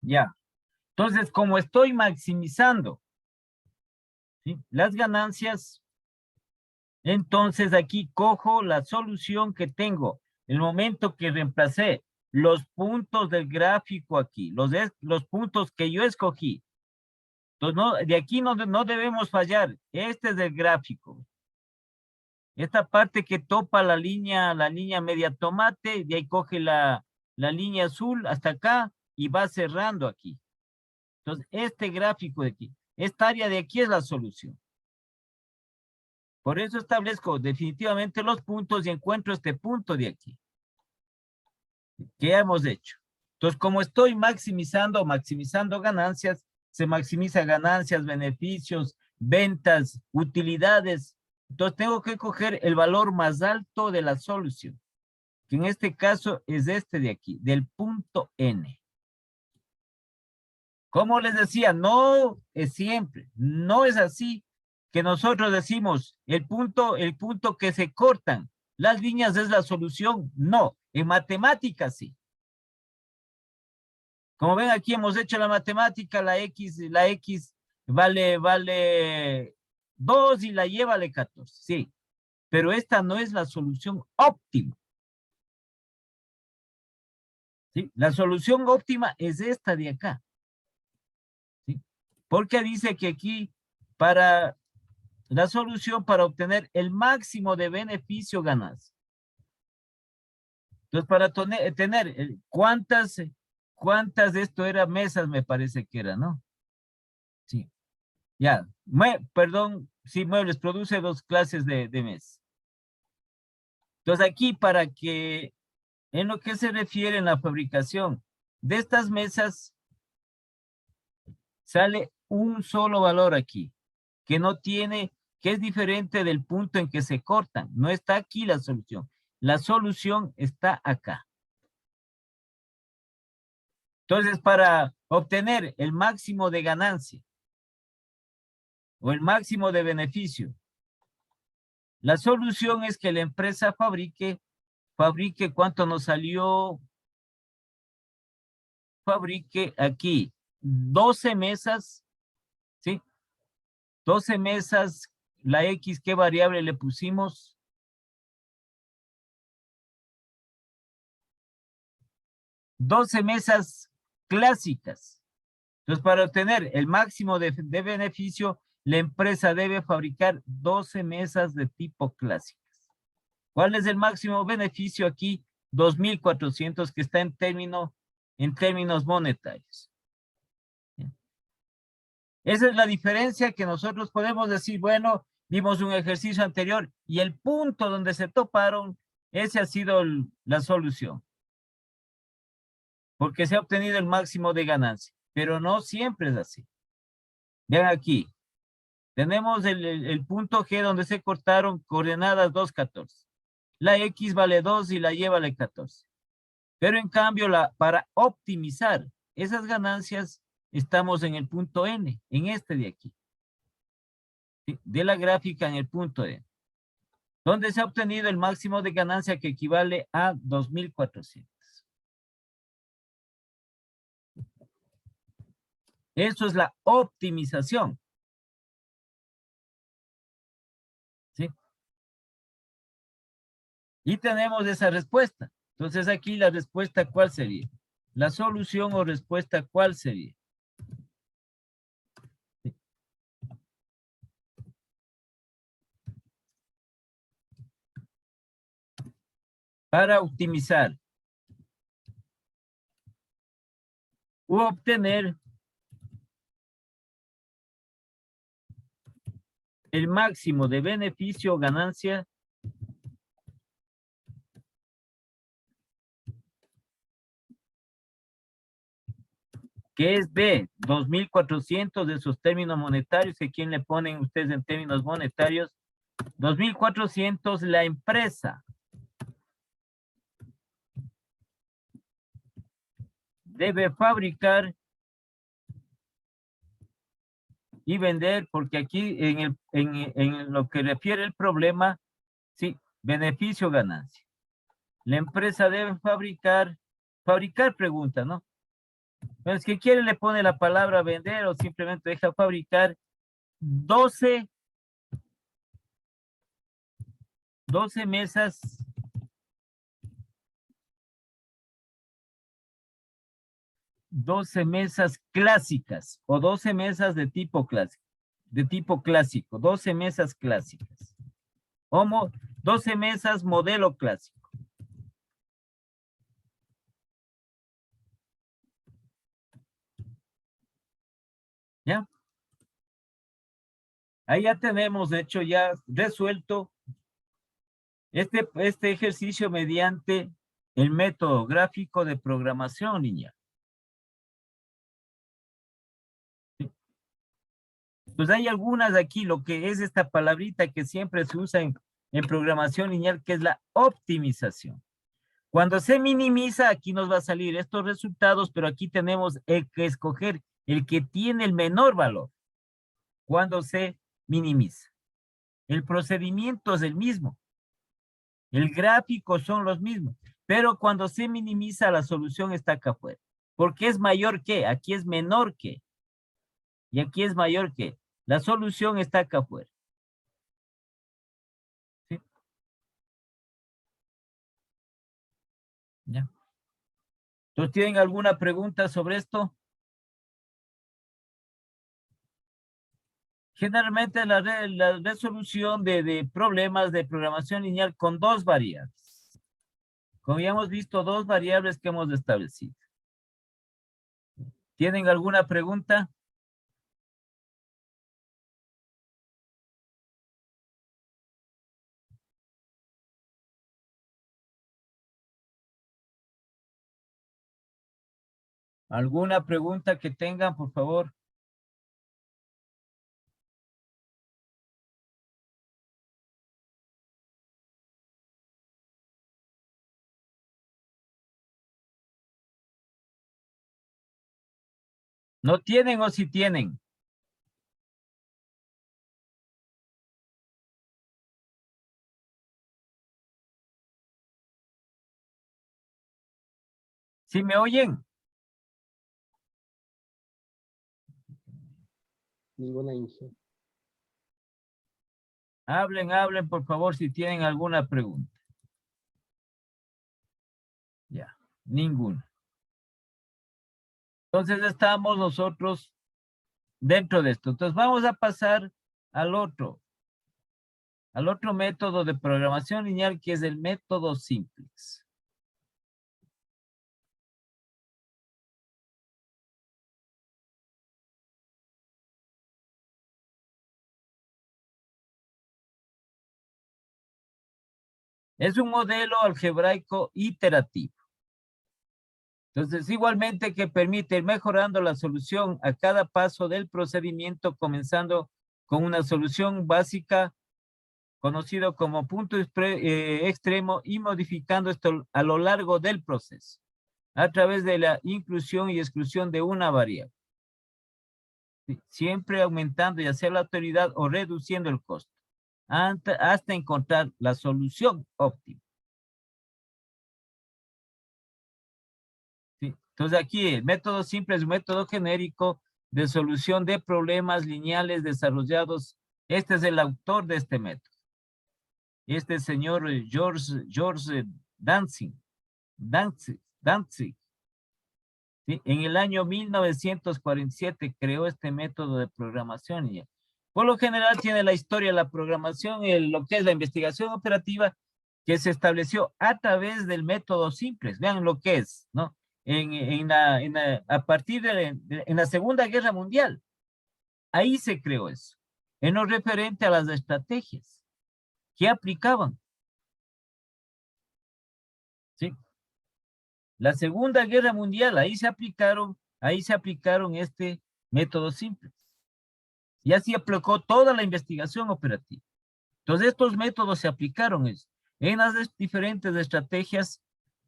Ya. Entonces, como estoy maximizando, ¿sí?, las ganancias, entonces aquí cojo la solución que tengo. El momento que reemplacé los puntos del gráfico aquí, los puntos que yo escogí. Entonces, no, de aquí no debemos fallar. Este es el gráfico. Esta parte que topa la línea media tomate, de ahí coge la línea azul hasta acá y va cerrando aquí. Entonces, este gráfico de aquí, esta área de aquí es la solución. Por eso establezco definitivamente los puntos y encuentro este punto de aquí, que ya hemos hecho. Entonces, como estoy maximizando ganancias, se maximiza ganancias, beneficios, ventas, utilidades. Entonces, tengo que coger el valor más alto de la solución, que en este caso es este de aquí, del punto N. Como les decía, no es siempre, no es así que nosotros decimos el punto que se cortan las líneas es la solución. No, en matemáticas sí. Como ven, aquí hemos hecho la matemática, la X vale 2 y la Y vale 14, sí. Pero esta no es la solución óptima. ¿Sí? La solución óptima es esta de acá. ¿Sí? Porque dice que aquí para la solución para obtener el máximo de beneficio ganas. Entonces, para tener cuántas de esto era mesas, me parece que era, ¿no? Sí. Ya, perdón, sí, muebles, produce 2 clases de mes. Entonces, aquí para que, en lo que se refiere en la fabricación de estas mesas, sale un solo valor aquí, que no tiene, que es diferente del punto en que se cortan. No está aquí la solución. La solución está acá. Entonces, para obtener el máximo de ganancia o el máximo de beneficio, la solución es que la empresa fabrique ¿cuánto nos salió? Fabrique aquí 12 mesas, ¿sí? 12 mesas, la X, ¿qué variable le pusimos? 12 mesas clásicas. Entonces, para obtener el máximo de beneficio, la empresa debe fabricar 12 mesas de tipo clásicas. ¿Cuál es el máximo beneficio aquí? 2.400, que está en términos monetarios. Esa es la diferencia que nosotros podemos decir, bueno, vimos un ejercicio anterior y el punto donde se toparon, ese ha sido la solución. Porque se ha obtenido el máximo de ganancia, pero no siempre es así. Vean aquí, tenemos el punto G donde se cortaron coordenadas 2, 14. La X vale 2 y la Y vale 14. Pero en cambio, para optimizar esas ganancias, estamos en el punto N, en este de aquí. ¿Sí? De la gráfica en el punto N. donde se ha obtenido el máximo de ganancia que equivale a 2.400. Eso es la optimización. ¿Sí? Y tenemos esa respuesta. Entonces aquí la respuesta, ¿cuál sería? La solución o respuesta, ¿cuál sería? ¿Sí? Para optimizar u obtener el máximo de beneficio o ganancia que es de 2.400 de esos términos monetarios, que quién le ponen ustedes en términos monetarios, 2.400 la empresa debe fabricar y vender, porque aquí en lo que refiere el problema, sí, beneficio, ganancia. La empresa debe fabricar pregunta, ¿no? Pero es que quiere le pone la palabra vender o simplemente deja fabricar 12 mesas clásicas o 12 mesas de tipo clásico, 12 mesas clásicas. 12 mesas modelo clásico. ¿Ya? Ahí ya tenemos, de hecho, ya resuelto este ejercicio mediante el método gráfico de programación lineal. ¿Sí? Pues hay algunas aquí, lo que es esta palabrita que siempre se usa en programación lineal, que es la optimización. Cuando se minimiza, aquí nos va a salir estos resultados, pero aquí tenemos que escoger el que tiene el menor valor. Cuando se minimiza. El procedimiento es el mismo. El gráfico son los mismos. Pero cuando se minimiza, la solución está acá afuera. Porque es mayor que, aquí es menor que. Y aquí es mayor que. La solución está acá afuera. ¿Sí? ¿Ya? ¿Entonces tienen alguna pregunta sobre esto? Generalmente la resolución de problemas de programación lineal con dos variables. Como ya hemos visto, dos variables que hemos establecido. ¿Tienen alguna pregunta? ¿Alguna pregunta que tengan, por favor? ¿No tienen o sí tienen? ¿Sí me oyen? Ninguna Inge. Hablen, por favor, si tienen alguna pregunta. Ya, ninguna. Entonces estamos nosotros dentro de esto. Entonces vamos a pasar al otro método de programación lineal, que es el método simplex. Es un modelo algebraico iterativo. Entonces, igualmente que permite ir mejorando la solución a cada paso del procedimiento, comenzando con una solución básica, conocido como punto extremo, y modificando esto a lo largo del proceso, a través de la inclusión y exclusión de una variable. ¿Sí? Siempre aumentando ya sea la autoridad o reduciendo el costo. hasta encontrar la solución óptima. ¿Sí? Entonces aquí el método simple es un método genérico de solución de problemas lineales desarrollados. Este es el autor de este método. Este señor George Dantzig. ¿Sí? En el año 1947 creó este método de programación. Y por lo general tiene la historia de la programación, lo que es la investigación operativa, que se estableció a través del método simple. Vean lo que es, ¿no? A partir en la Segunda Guerra Mundial, ahí se creó eso, en lo referente a las estrategias que aplicaban. ¿Sí? La Segunda Guerra Mundial, ahí se aplicaron este método simple. Y así aplicó toda la investigación operativa. Entonces, estos métodos se aplicaron en las diferentes estrategias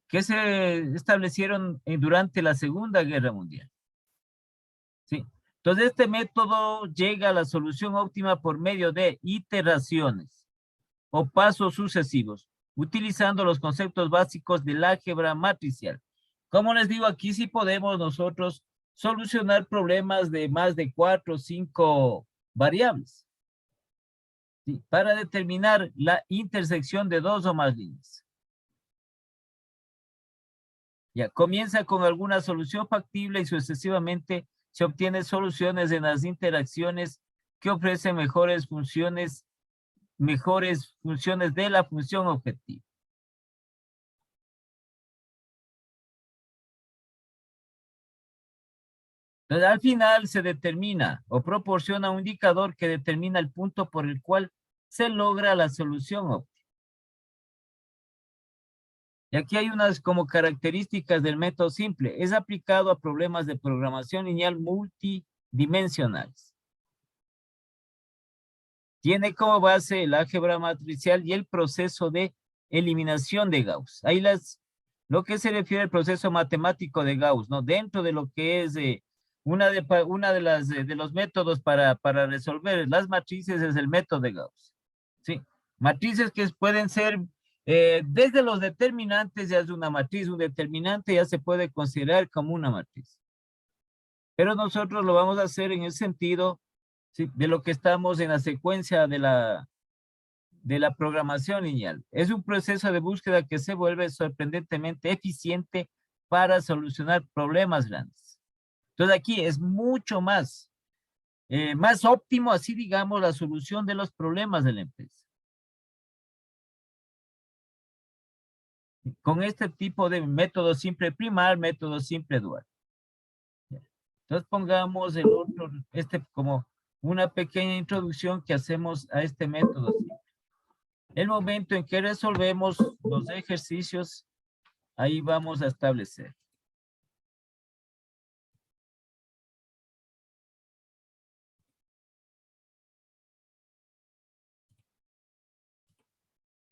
que se establecieron durante la Segunda Guerra Mundial. ¿Sí? Entonces, este método llega a la solución óptima por medio de iteraciones o pasos sucesivos, utilizando los conceptos básicos del álgebra matricial. Como les digo, aquí sí podemos nosotros solucionar problemas de más de 4 o 5 variables, ¿sí? Para determinar la intersección de dos o más líneas. Ya, comienza con alguna solución factible y sucesivamente se obtienen soluciones en las interacciones que ofrecen mejores funciones de la función objetiva. Entonces, al final se determina o proporciona un indicador que determina el punto por el cual se logra la solución óptima. Y aquí hay unas como características del método simple. Es aplicado a problemas de programación lineal multidimensionales. Tiene como base el álgebra matricial y el proceso de eliminación de Gauss. Ahí lo que se refiere al proceso matemático de Gauss, ¿no? Dentro de lo que es una de los métodos para resolver las matrices es el método de Gauss. ¿Sí? Matrices que pueden ser desde los determinantes, ya es una matriz, un determinante ya se puede considerar como una matriz. Pero nosotros lo vamos a hacer en el sentido, ¿sí?, de lo que estamos en la secuencia de la programación lineal. Es un proceso de búsqueda que se vuelve sorprendentemente eficiente para solucionar problemas grandes. Entonces aquí es mucho más óptimo, así digamos, la solución de los problemas de la empresa. Con este tipo de método simple primar, método simple dual. Entonces pongamos el otro, como una pequeña introducción que hacemos a este método simple. El momento en que resolvemos los ejercicios, ahí vamos a establecer.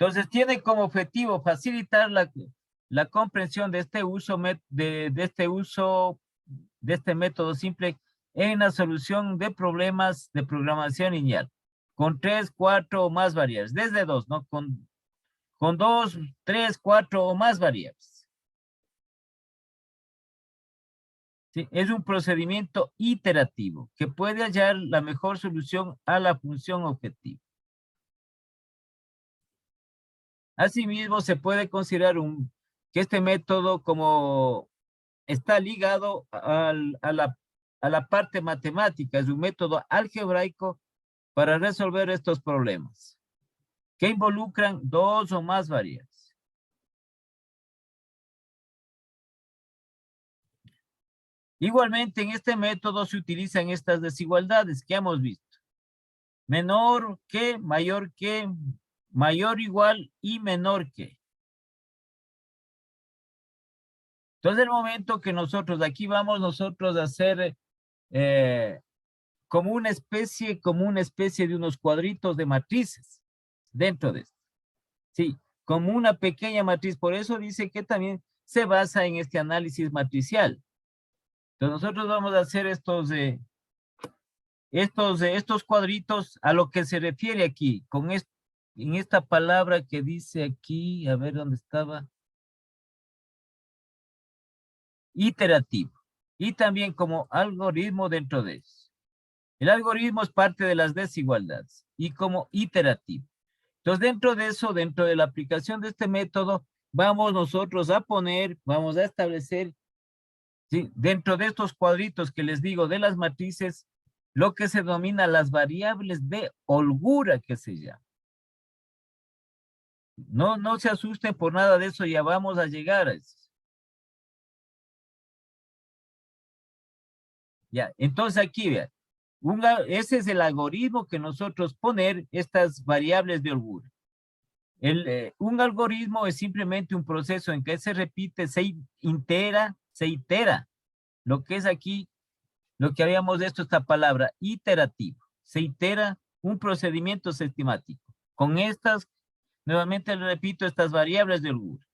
Entonces tiene como objetivo facilitar la comprensión de este método simple en la solución de problemas de programación lineal, con 3, 4 o más variables, desde 2, ¿no? Con 2, 3, 4 o más variables. ¿Sí? Es un procedimiento iterativo que puede hallar la mejor solución a la función objetiva. Asimismo, se puede considerar que este método como está ligado a la parte matemática, es un método algebraico para resolver estos problemas, que involucran dos o más variables. Igualmente, en este método se utilizan estas desigualdades que hemos visto. Menor que, mayor igual y menor que. Entonces, el momento que nosotros, aquí vamos nosotros a hacer como una especie de unos cuadritos de matrices dentro de esto. Sí, como una pequeña matriz. Por eso dice que también se basa en este análisis matricial. Entonces nosotros vamos a hacer estos cuadritos a lo que se refiere aquí, en esta palabra que dice aquí, a ver dónde estaba. Iterativo. Y también como algoritmo dentro de eso. El algoritmo es parte de las desigualdades y como iterativo. Entonces, dentro de eso, dentro de la aplicación de este método, vamos nosotros a poner, vamos a establecer, ¿sí?, dentro de estos cuadritos que les digo de las matrices, lo que se denomina las variables de holgura que se llama. No se asusten por nada de eso, ya vamos a llegar a eso. Ya, entonces aquí, vean, ese es el algoritmo que nosotros poner estas variables de holgura. Un algoritmo es simplemente un proceso en que se repite, se itera, lo que es aquí, lo que habíamos de esta palabra, iterativo. Se itera un procedimiento sistemático. Con estas, nuevamente le repito, estas variables de holgura.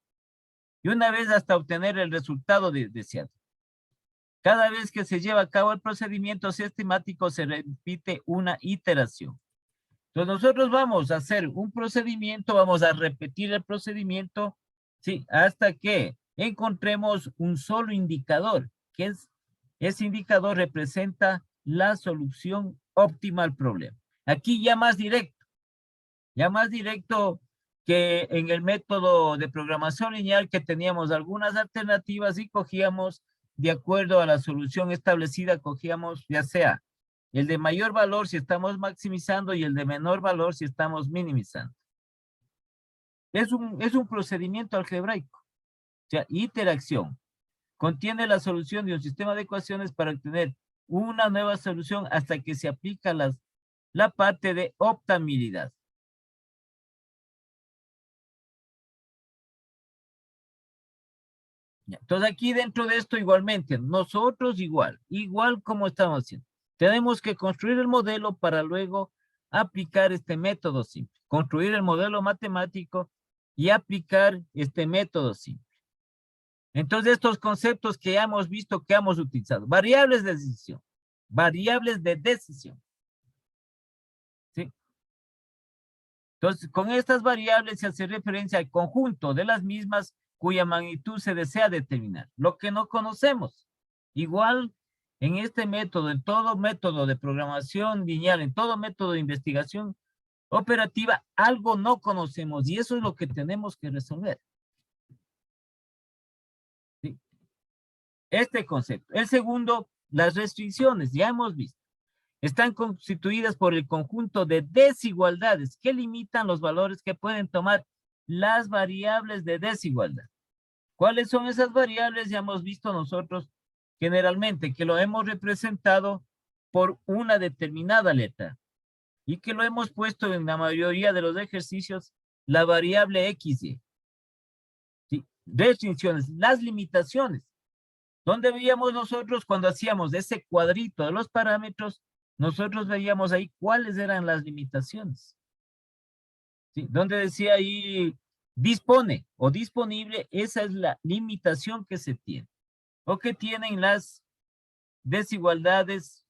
Y una vez hasta obtener el resultado deseado. Cada vez que se lleva a cabo el procedimiento sistemático se repite una iteración. Entonces nosotros vamos a hacer un procedimiento, vamos a repetir el procedimiento, ¿sí?, hasta que encontremos un solo indicador, que es, ese indicador representa la solución óptima al problema. Aquí ya más directo que en el método de programación lineal, que teníamos algunas alternativas y cogíamos de acuerdo a la solución establecida, cogíamos ya sea el de mayor valor si estamos maximizando y el de menor valor si estamos minimizando. Es un procedimiento algebraico, o sea, interacción. Contiene la solución de un sistema de ecuaciones para obtener una nueva solución hasta que se aplica la parte de optabilidad. Entonces aquí dentro de esto igualmente, nosotros igual como estamos haciendo. Tenemos que construir el modelo para luego aplicar este método simple. Construir el modelo matemático y aplicar este método simple. Entonces estos conceptos que ya hemos visto, que hemos utilizado. Variables de decisión. Variables de decisión. ¿Sí? Entonces con estas variables se hace referencia al conjunto de las mismas cuya magnitud se desea determinar, lo que no conocemos. Igual en este método, en todo método de programación lineal, en todo método de investigación operativa, algo no conocemos y eso es lo que tenemos que resolver. ¿Sí? Este concepto. El segundo, las restricciones, ya hemos visto. Están constituidas por el conjunto de desigualdades que limitan los valores que pueden tomar las variables de desigualdad. ¿Cuáles son esas variables? Ya hemos visto nosotros generalmente que lo hemos representado por una determinada letra y que lo hemos puesto en la mayoría de los ejercicios la variable XY. ¿Sí? Restricciones, las limitaciones. ¿Dónde veíamos nosotros cuando hacíamos ese cuadrito de los parámetros? Nosotros veíamos ahí cuáles eran las limitaciones. ¿Sí? Donde decía ahí dispone o disponible, esa es la limitación que se tiene. O que tienen las desigualdades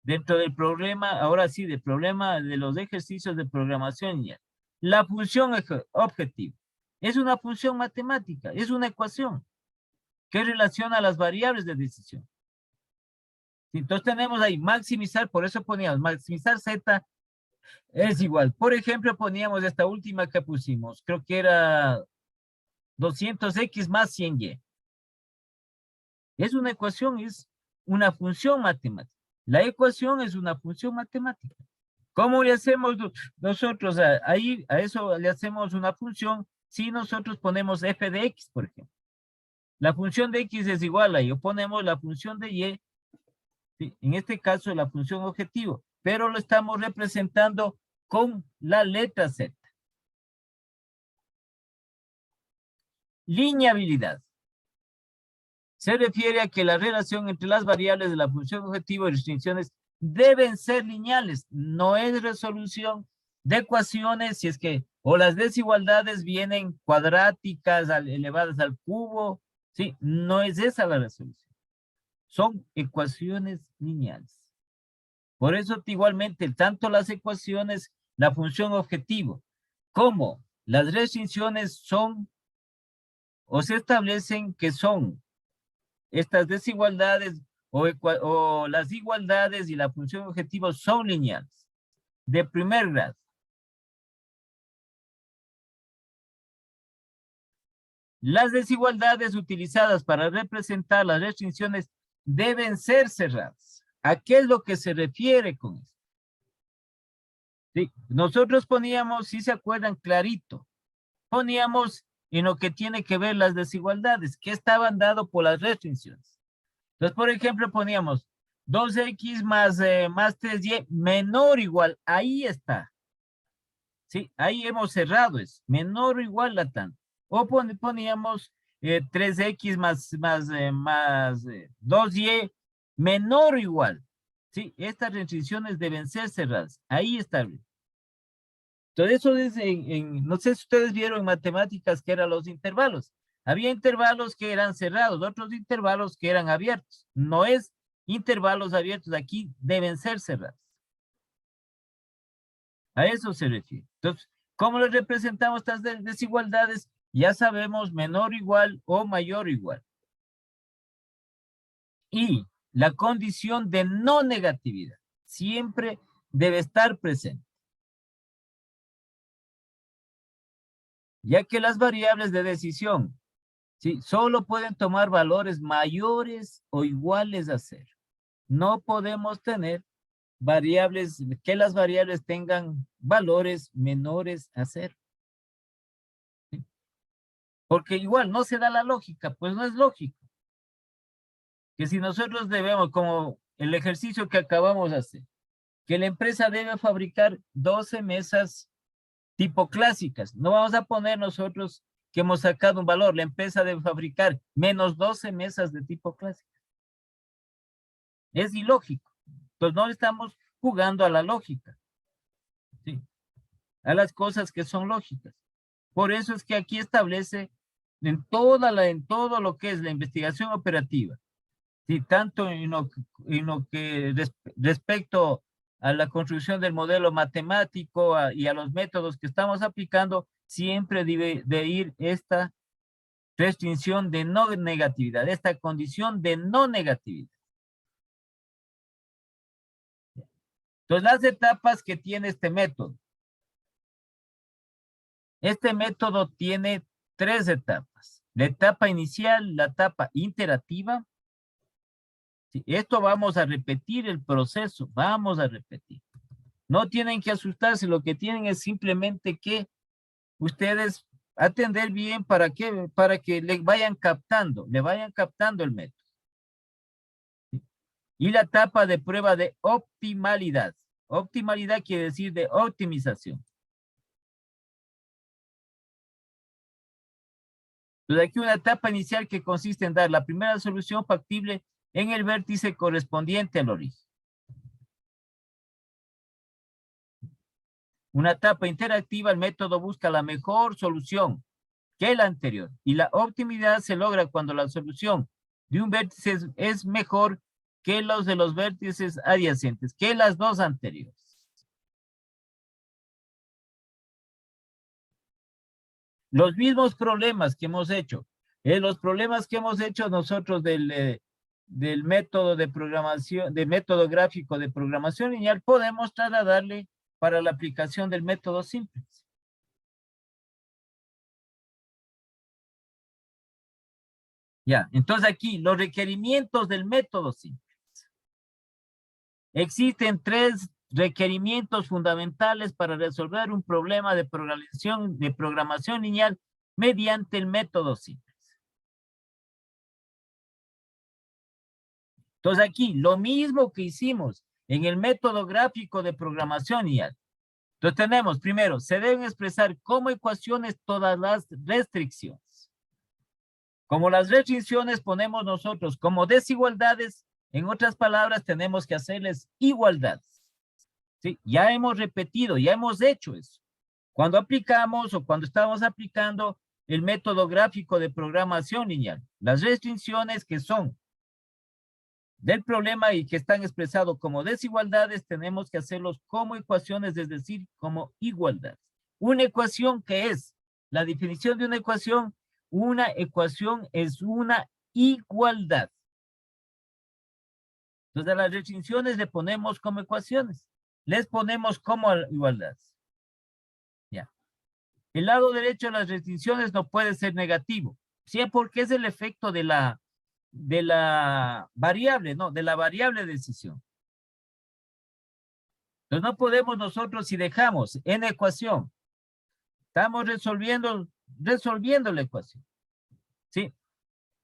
dentro del problema, ahora sí, del problema de los ejercicios de programación ya. La función objetivo es una función matemática, es una ecuación que relaciona las variables de decisión. Entonces tenemos ahí maximizar, por eso poníamos maximizar Z es igual. Por ejemplo, poníamos esta última que pusimos, creo que era 200x más 100y. Es una ecuación, es una función matemática. La ecuación es una función matemática. ¿Cómo le hacemos nosotros? Ahí a eso le hacemos una función si nosotros ponemos f de x, por ejemplo. La función de x es igual a y, ponemos la función de y, ¿sí? En este caso la función objetivo, pero lo estamos representando con la letra Z. Lineabilidad. Se refiere a que la relación entre las variables de la función objetivo y restricciones deben ser lineales. No es resolución de ecuaciones si es que o las desigualdades vienen cuadráticas elevadas al cubo. Sí, no es esa la resolución. Son ecuaciones lineales. Por eso igualmente tanto las ecuaciones la función objetivo. ¿Cómo? Las restricciones son o se establecen que son estas desigualdades o las igualdades y la función objetivo son lineales de primer grado. Las desigualdades utilizadas para representar las restricciones deben ser cerradas. ¿A qué es lo que se refiere con esto? Sí, nosotros poníamos, si se acuerdan, clarito, poníamos en lo que tiene que ver las desigualdades, que estaban dadas por las restricciones. Entonces, por ejemplo, poníamos 2x más 3y menor o igual, ahí está. Sí, ahí hemos cerrado, es menor o igual a tanto. O poníamos 3x más 2y menor o igual. Sí, estas restricciones deben ser cerradas. Ahí está. Todo eso es no sé si ustedes vieron en matemáticas que eran los intervalos. Había intervalos que eran cerrados, otros intervalos que eran abiertos. No es intervalos abiertos, aquí deben ser cerrados. A eso se refiere. Entonces, ¿cómo les representamos estas desigualdades? Ya sabemos menor o igual o mayor o igual. Y la condición de no negatividad siempre debe estar presente. Ya que las variables de decisión, ¿sí?, solo pueden tomar valores mayores o iguales a 0. No podemos tener variables, que las variables tengan valores menores a 0. ¿Sí? Porque igual no se da la lógica, pues no es lógico. Que si nosotros debemos, como el ejercicio que acabamos de hacer, que la empresa debe fabricar 12 mesas tipo clásicas. No vamos a poner nosotros que hemos sacado un valor. La empresa debe fabricar menos 12 mesas de tipo clásico. Es ilógico. Entonces no estamos jugando a la lógica. ¿Sí? A las cosas que son lógicas. Por eso es que aquí establece en todo lo que es la investigación operativa, ¿sí?, tanto en lo que respecto a la construcción del modelo matemático y a los métodos que estamos aplicando, siempre debe de ir esta restricción de no negatividad, esta condición de no negatividad. Entonces, las etapas que tiene este método. Este método tiene 3 etapas. La etapa inicial, la etapa iterativa. Sí, esto vamos a repetir el proceso, vamos a repetir. No tienen que asustarse, lo que tienen es simplemente que ustedes atender bien para que le vayan captando el método. ¿Sí? Y la etapa de prueba de optimalidad. Optimalidad quiere decir de optimización. Entonces aquí una etapa inicial que consiste en dar la primera solución factible en el vértice correspondiente al origen. Una etapa interactiva, el método busca la mejor solución que la anterior. Y la optimidad se logra cuando la solución de un vértice es mejor que los de los vértices adyacentes, que las dos anteriores. Los mismos problemas que hemos hecho, los problemas que hemos hecho nosotros del método de programación, del método gráfico de programación lineal, podemos trasladarle para la aplicación del método simple. Ya, entonces aquí, los requerimientos del método simple. Existen 3 requerimientos fundamentales para resolver un problema de programación lineal mediante el método simple. Entonces aquí, lo mismo que hicimos en el método gráfico de programación lineal. Entonces tenemos, primero, se deben expresar como ecuaciones todas las restricciones. Como las restricciones ponemos nosotros como desigualdades, en otras palabras, tenemos que hacerles igualdades. ¿Sí? Ya hemos repetido, ya hemos hecho eso. Cuando aplicamos o cuando estamos aplicando el método gráfico de programación lineal, las restricciones que son del problema y que están expresados como desigualdades, tenemos que hacerlos como ecuaciones, es decir, como igualdad. Una ecuación, ¿qué es? La definición de una ecuación es una igualdad. Entonces, a las restricciones le ponemos como ecuaciones, les ponemos como igualdades. Ya. El lado derecho de las restricciones no puede ser negativo, ¿sí? Porque es el efecto de la variable, ¿no? De la variable de decisión. Entonces no podemos nosotros, si dejamos en ecuación, estamos resolviendo la ecuación, ¿sí?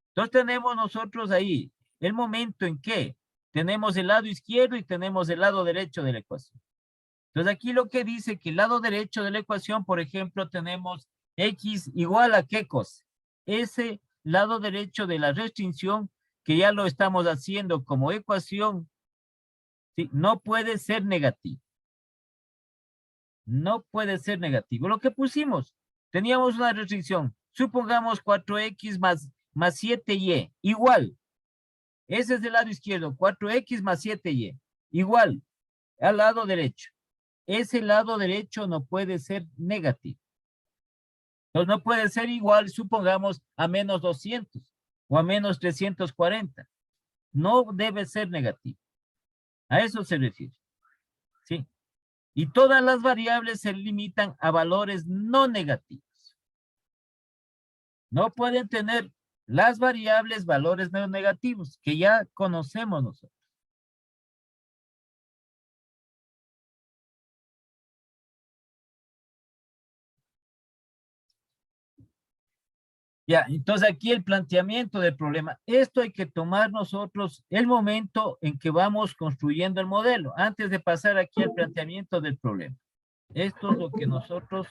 Entonces tenemos nosotros ahí el momento en que tenemos el lado izquierdo y tenemos el lado derecho de la ecuación. Entonces aquí lo que dice que el lado derecho de la ecuación, por ejemplo, tenemos x igual a qué cosa. Ese lado derecho de la restricción, que ya lo estamos haciendo como ecuación, ¿sí? No puede ser negativo. No puede ser negativo. Lo que pusimos, teníamos una restricción. Supongamos 4x más 7y. Igual. Ese es el lado izquierdo. 4x más 7y. Igual. Al lado derecho. Ese lado derecho no puede ser negativo. Entonces no puede ser igual, supongamos, a menos 200 o a menos 340. No debe ser negativo. A eso se refiere. ¿Sí? Y todas las variables se limitan a valores no negativos. No pueden tener las variables valores no negativos, que ya conocemos nosotros. Ya, entonces aquí el planteamiento del problema. Esto hay que tomar nosotros el momento en que vamos construyendo el modelo, antes de pasar aquí al planteamiento del problema. Esto es lo que nosotros,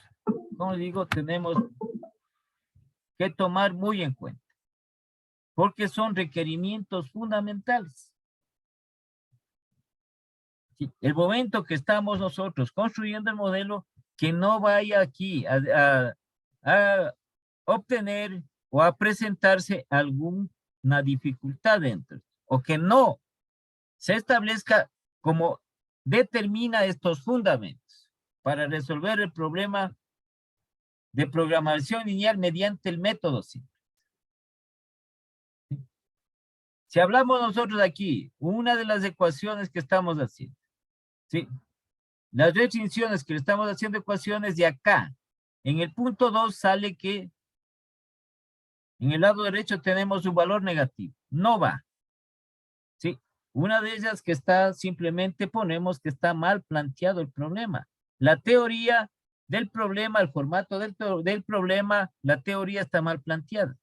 como digo, tenemos que tomar muy en cuenta, porque son requerimientos fundamentales. Sí, el momento que estamos nosotros construyendo el modelo, que no vaya aquí a obtener o a presentarse alguna dificultad dentro, o que no se establezca como determina estos fundamentos para resolver el problema de programación lineal mediante el método simple. ¿Sí? Si hablamos nosotros aquí, una de las ecuaciones que estamos haciendo, ¿sí? Las restricciones que le estamos haciendo ecuaciones de acá, en el punto 2 sale que en el lado derecho tenemos un valor negativo. No va. ¿Sí? Una de ellas que está, simplemente ponemos que está mal planteado el problema. La teoría del problema, el formato del problema, la teoría está mal planteada.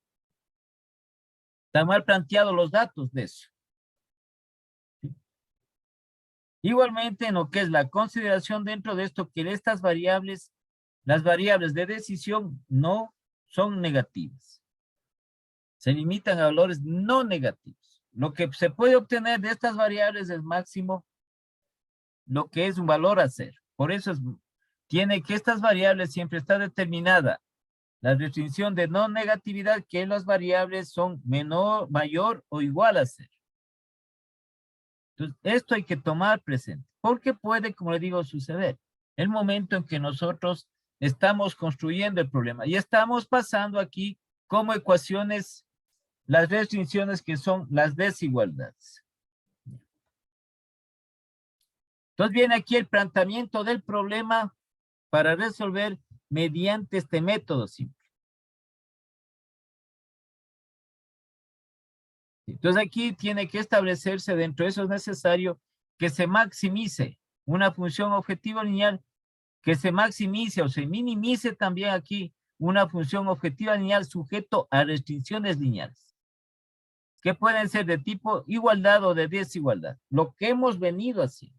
Está mal planteados los datos de eso. ¿Sí? Igualmente en lo que es la consideración dentro de esto, que estas variables, las variables de decisión no son negativas. Se limitan a valores no negativos. Lo que se puede obtener de estas variables es máximo lo que es un valor a cero. Por eso tiene que estas variables siempre está determinada la restricción de no negatividad, que las variables son mayor o igual a cero. Entonces, esto hay que tomar presente, porque puede, como le digo, suceder el momento en que nosotros estamos construyendo el problema y estamos pasando aquí como ecuaciones las restricciones que son las desigualdades. Entonces viene aquí el planteamiento del problema para resolver mediante este método simple. Entonces aquí tiene que establecerse, dentro de eso es necesario que se maximice una función objetiva lineal, que se maximice o se minimice también aquí una función objetiva lineal sujeto a restricciones lineales, que pueden ser de tipo igualdad o de desigualdad, lo que hemos venido haciendo.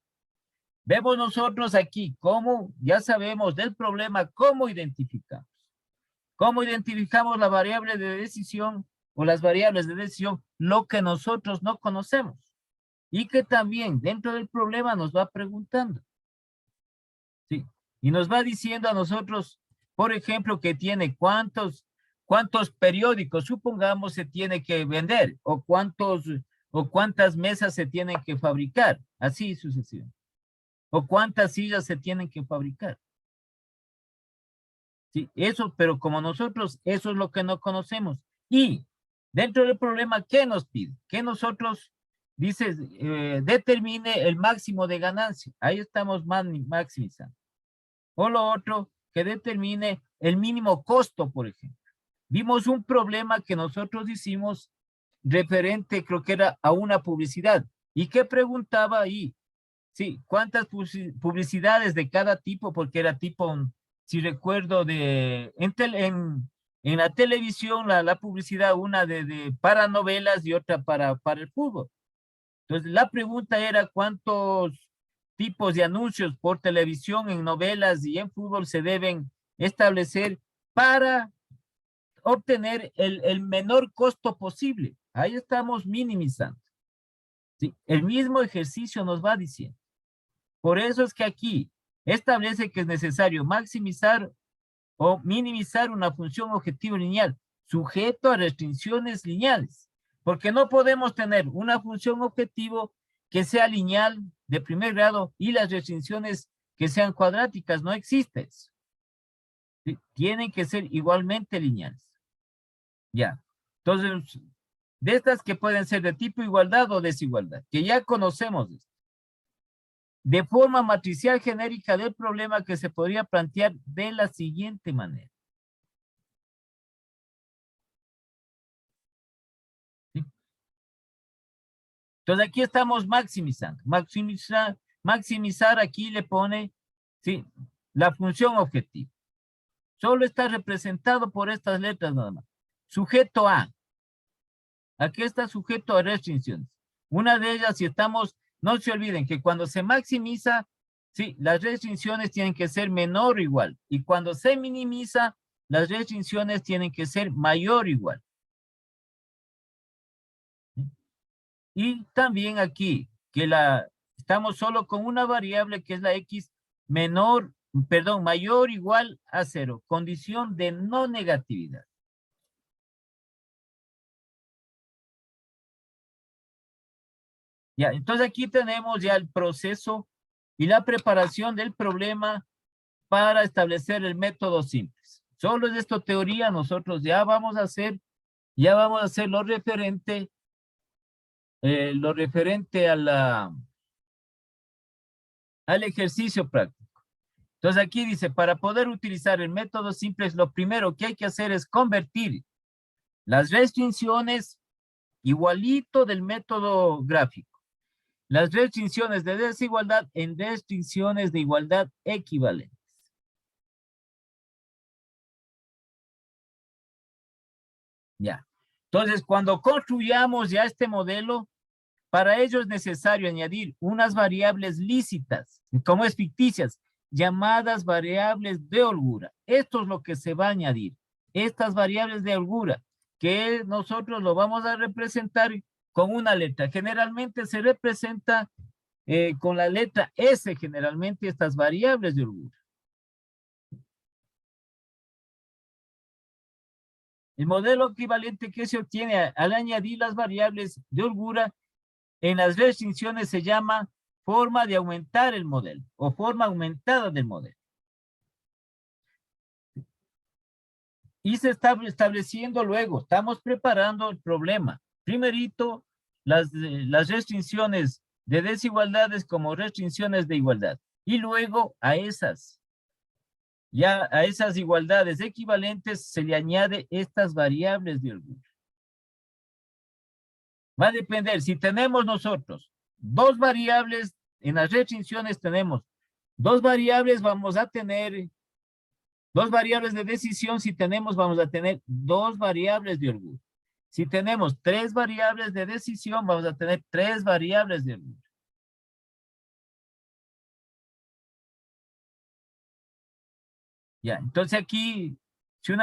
Vemos nosotros aquí cómo, ya sabemos del problema, cómo identificamos. ¿Cómo identificamos la variable de decisión o las variables de decisión? Lo que nosotros no conocemos. Y que también dentro del problema nos va preguntando. ¿Sí? Y nos va diciendo a nosotros, por ejemplo, que tiene cuántos periódicos, supongamos, se tiene que vender, o cuántos o cuántas mesas se tienen que fabricar, así sucesivamente, o cuántas sillas se tienen que fabricar. Sí, eso, pero como nosotros, eso es lo que no conocemos. Y dentro del problema, ¿qué nos pide? Que nosotros, dice, determine el máximo de ganancia. Ahí estamos maximizando. O lo otro, que determine el mínimo costo, por ejemplo. Vimos un problema que nosotros hicimos referente, creo que era a una publicidad. ¿Y qué preguntaba ahí? Sí, ¿cuántas publicidades de cada tipo? Porque era tipo, si recuerdo, en la televisión, la publicidad, una para novelas y otra para el fútbol. Entonces, la pregunta era cuántos tipos de anuncios por televisión, en novelas y en fútbol se deben establecer para obtener el menor costo posible. Ahí estamos minimizando. ¿Sí? El mismo ejercicio nos va diciendo. Por eso es que aquí establece que es necesario maximizar o minimizar una función objetivo lineal sujeto a restricciones lineales, porque no podemos tener una función objetivo que sea lineal de primer grado y las restricciones que sean cuadráticas, no existe eso. ¿Sí? Tienen que ser igualmente lineales. Ya. Entonces, de estas que pueden ser de tipo igualdad o desigualdad, que ya conocemos esto. De forma matricial genérica del problema que se podría plantear de la siguiente manera. ¿Sí? Entonces aquí estamos maximizando. Maximizar aquí le pone, ¿sí?, la función objetivo. Solo está representado por estas letras nada más. Sujeto a. Aquí está sujeto a restricciones. Una de ellas, si estamos, no se olviden que cuando se maximiza, sí, las restricciones tienen que ser menor o igual. Y cuando se minimiza, las restricciones tienen que ser mayor o igual. ¿Sí? Y también aquí, que estamos solo con una variable que es la X mayor o igual a 0. Condición de no negatividad. Ya, entonces aquí tenemos ya el proceso y la preparación del problema para establecer el método simple. Solo es esto teoría, nosotros ya vamos a hacer lo referente al ejercicio práctico. Entonces aquí dice, para poder utilizar el método simple, lo primero que hay que hacer es convertir las restricciones igualito del método gráfico. Las restricciones de desigualdad en restricciones de igualdad equivalentes. Ya. Entonces, cuando construyamos ya este modelo, para ello es necesario añadir unas variables lícitas, como es ficticias, llamadas variables de holgura. Esto es lo que se va a añadir. Estas variables de holgura, que nosotros lo vamos a representar con una letra. Generalmente se representa con la letra S, generalmente estas variables de holgura. El modelo equivalente que se obtiene al añadir las variables de holgura en las restricciones se llama forma de aumentar el modelo o forma aumentada del modelo. Y se está estableciendo luego, estamos preparando el problema. Primerito, las restricciones de desigualdades como restricciones de igualdad. Y luego a esas igualdades equivalentes se le añade estas variables de holgura. Va a depender, si tenemos nosotros dos variables, en las restricciones tenemos dos variables, vamos a tener dos variables de decisión, si tenemos, vamos a tener dos variables de holgura. Si tenemos tres variables de decisión, vamos a tener tres variables de holgura. Ya, entonces aquí, si en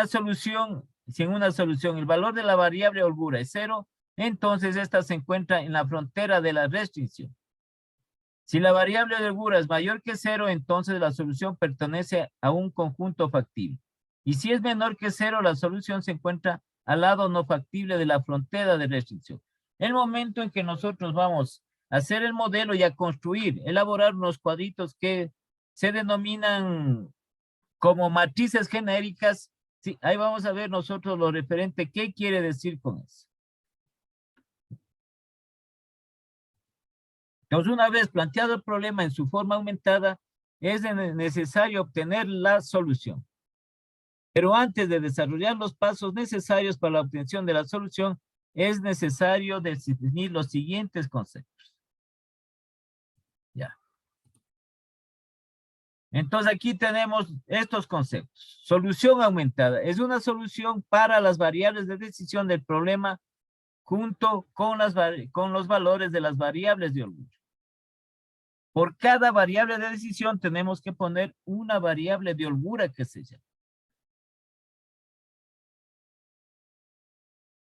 una solución el valor de la variable holgura es 0, entonces esta se encuentra en la frontera de la restricción. Si la variable de holgura es mayor que 0, entonces la solución pertenece a un conjunto factible. Y si es menor que 0, la solución se encuentra al lado no factible de la frontera de restricción. El momento en que nosotros vamos a hacer el modelo y a construir, elaborar unos cuadritos que se denominan como matrices genéricas, sí, ahí vamos a ver nosotros lo referente, ¿qué quiere decir con eso? Entonces, una vez planteado el problema en su forma aumentada, es necesario obtener la solución. Pero antes de desarrollar los pasos necesarios para la obtención de la solución, es necesario definir los siguientes conceptos. Ya. Entonces, aquí tenemos estos conceptos. Solución aumentada. Es una solución para las variables de decisión del problema junto con los valores de las variables de holgura. Por cada variable de decisión tenemos que poner una variable de holgura que se llama.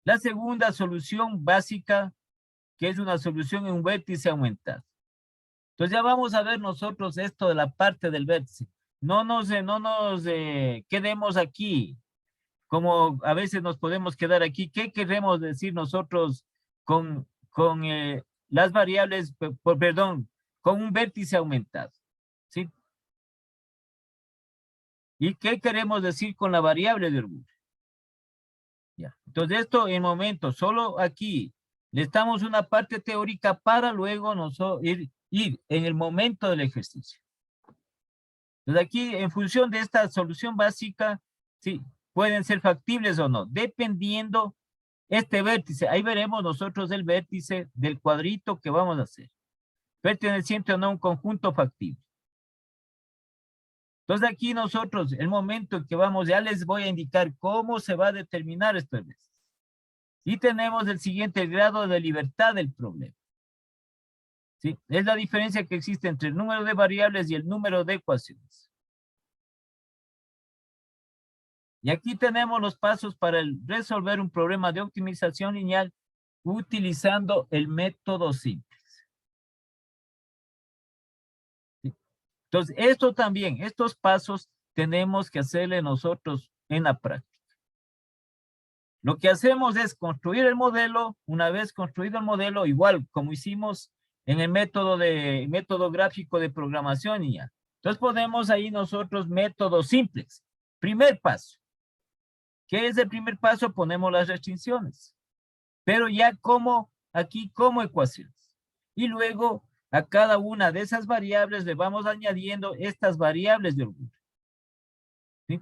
La segunda solución básica, que es una solución en un vértice aumentado. Entonces ya vamos a ver nosotros esto de la parte del vértice. No nos quedemos aquí, como a veces nos podemos quedar aquí. ¿Qué queremos decir nosotros con las variables, perdón, con un vértice aumentado? ¿Sí? ¿Y qué queremos decir con la variable de holgura? Ya. Entonces esto en momento, solo aquí le estamos una parte teórica para luego ir en el momento del ejercicio. Entonces aquí en función de esta solución básica, sí, pueden ser factibles o no, dependiendo este vértice. Ahí veremos nosotros el vértice del cuadrito que vamos a hacer. Perteneciente o no a un conjunto factible. Entonces aquí nosotros, el momento en que vamos, ya les voy a indicar cómo se va a determinar esto. Y tenemos el siguiente grado de libertad del problema. ¿Sí? Es la diferencia que existe entre el número de variables y el número de ecuaciones. Y aquí tenemos los pasos para resolver un problema de optimización lineal utilizando el método simple. ¿Sí? Entonces, esto también, estos pasos tenemos que hacerle nosotros en la práctica. Lo que hacemos es construir el modelo. Una vez construido el modelo, igual como hicimos en el método gráfico de programación y ya. Entonces ponemos ahí nosotros métodos simples. Primer paso. ¿Qué es el primer paso? Ponemos las restricciones. Pero ya aquí como ecuaciones. Y luego a cada una de esas variables le vamos añadiendo estas variables de holgura. ¿Sí?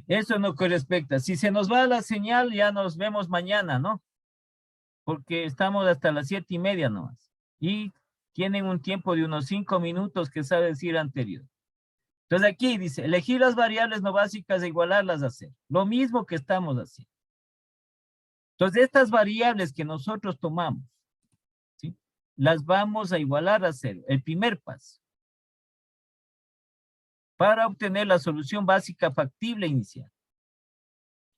Eso es lo que respecta. Si se nos va la señal, ya nos vemos mañana, ¿no? Porque estamos hasta las 7:30 nomás. Y tienen un tiempo de unos 5 minutos que sabe decir anterior. Entonces aquí dice, elegir las variables no básicas e igualarlas a cero. Lo mismo que estamos haciendo. Entonces estas variables que nosotros tomamos, ¿sí? Las vamos a igualar a cero. El primer paso. Para obtener la solución básica factible inicial.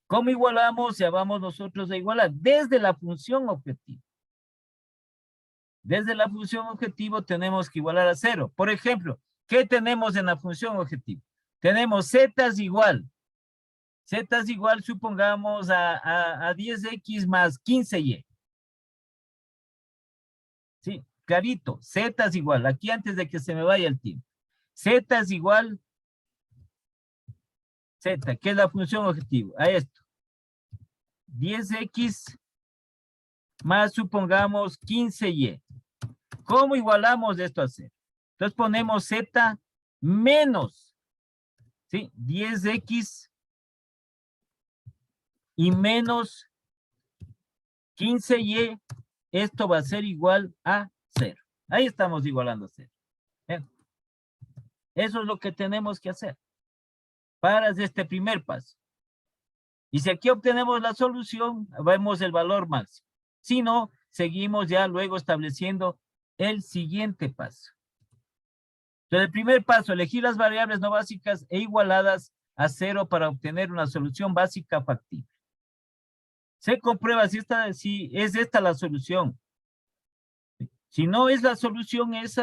¿Cómo igualamos? Ya vamos nosotros a igualar desde la función objetivo. Desde la función objetivo tenemos que igualar a cero. Por ejemplo, ¿qué tenemos en la función objetivo? Tenemos z es igual. Z es igual, supongamos, a 10x más 15y. Sí, clarito. Z es igual. Aquí antes de que se me vaya el tiempo. Z es igual. Z, que es la función objetivo. A esto. 10x más, supongamos, 15y. ¿Cómo igualamos esto a cero? Entonces ponemos z menos, ¿sí? 10x y menos 15y. Esto va a ser igual a 0. Ahí estamos igualando a 0. ¿Ven? Eso es lo que tenemos que hacer para este primer paso. Y si aquí obtenemos la solución, vemos el valor máximo. Si no, seguimos ya luego estableciendo el siguiente paso. Entonces, el primer paso, elegir las variables no básicas e igualadas a 0 para obtener una solución básica factible. Se comprueba si es esta la solución. Si no es la solución esa,